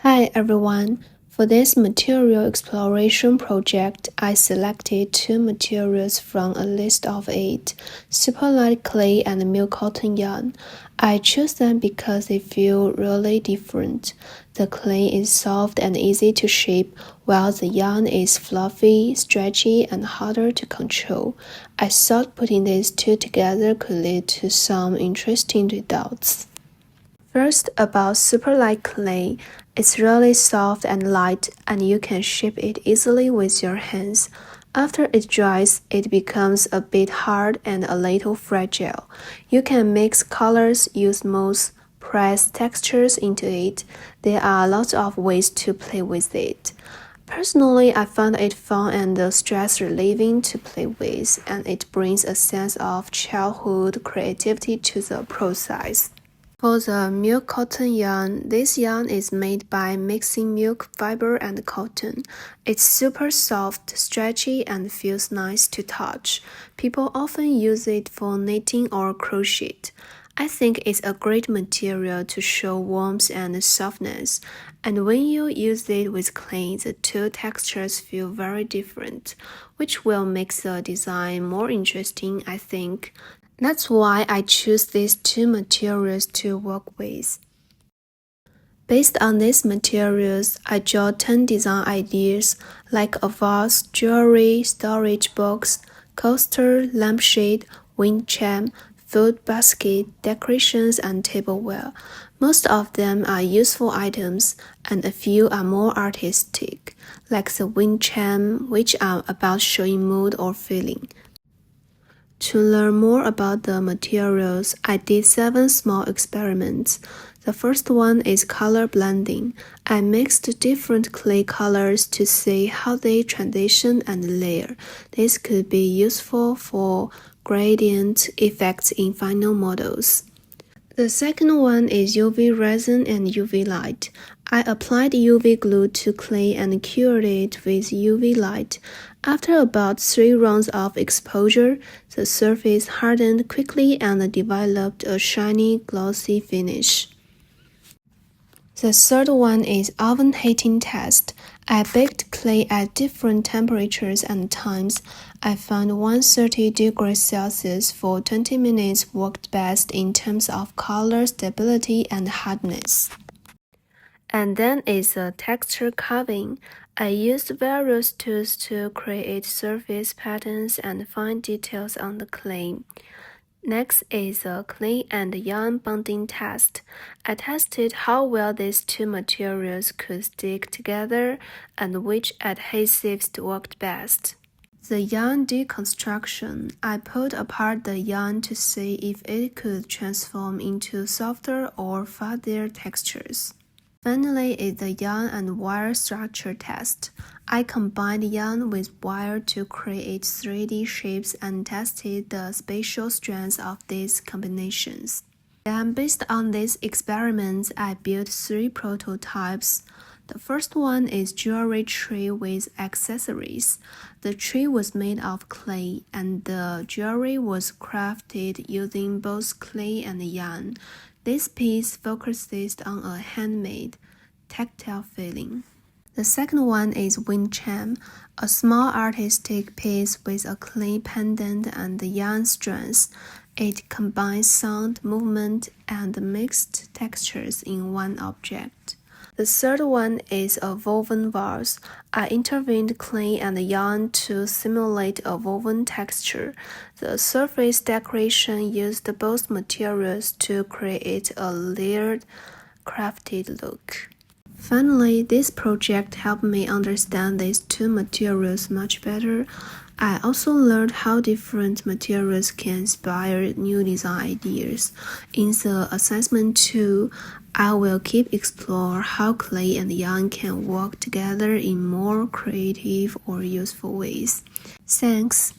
Hi everyone. For this material exploration project, I selected two materials from a list of 8, super light clay and milk cotton yarn. I chose them because they feel really different. The clay is soft and easy to shape, while the yarn is fluffy, stretchy, and harder to control. I thought putting these two together could lead to some interesting results. First, about super light clay. It's really soft and light, and you can shape it easily with your hands. After it dries, it becomes a bit hard and a little fragile. You can mix colors, use moss, press textures into it. There are lots of ways to play with it. Personally, I found it fun and stress relieving to play with, and it brings a sense of childhood creativity to the process. For the milk cotton yarn, this yarn is made by mixing milk fiber and cotton. It's super soft, stretchy, and feels nice to touch. People often use it for knitting or crochet. I think it's a great material to show warmth and softness, and when you use it with clay, the two textures feel very different, which will make the design more interesting, I think. That's why I choose these two materials to work with. Based on these materials, I draw 10 design ideas like a vase, jewelry, storage box, coaster, lampshade, wind chime, food basket, decorations, and tableware. Most of them are useful items, and a few are more artistic, like the wind chime, which are about showing mood or feeling. To learn more about the materials, I did 7 small experiments. The first one is color blending. I mixed different clay colors to see how they transition and layer. This could be useful for gradient effects in final models. The second one is UV resin and UV light. I applied UV glue to clay and cured it with UV light. After about 3 rounds of exposure, the surface hardened quickly and developed a shiny, glossy finish. The third one is oven heating test. I baked clay at different temperatures and times. I found 130 degrees Celsius for 20 minutes worked best in terms of color stability and hardness. And then is the texture carving. I used various tools to create surface patterns and fine details on the clay. Next is the clay and yarn bonding test. I tested how well these two materials could stick together and which adhesives worked best. The yarn deconstruction. I pulled apart the yarn to see if it could transform into softer or fuzzier textures. Finally is the yarn and wire structure test. I combined yarn with wire to create 3D shapes and tested the spatial strengths of these combinations. Then, based on these experiments, I built 3 prototypes. The first one is jewelry tree with accessories. The tree was made of clay, and the jewelry was crafted using both clay and yarn. This piece focuses on a handmade, tactile feeling. The second one is wind chime, a small artistic piece with a clay pendant and yarn strands. It combines sound, movement, and mixed textures in one object. The third one is a woven vase. I intervened clay and yarn to simulate a woven texture. The surface decoration used both materials to create a layered, crafted look. Finally, this project helped me understand these two materials much better. I also learned how different materials can inspire new design ideas. In the assessment 2, I will keep explore how clay and yarn can work together in more creative or useful ways. Thanks.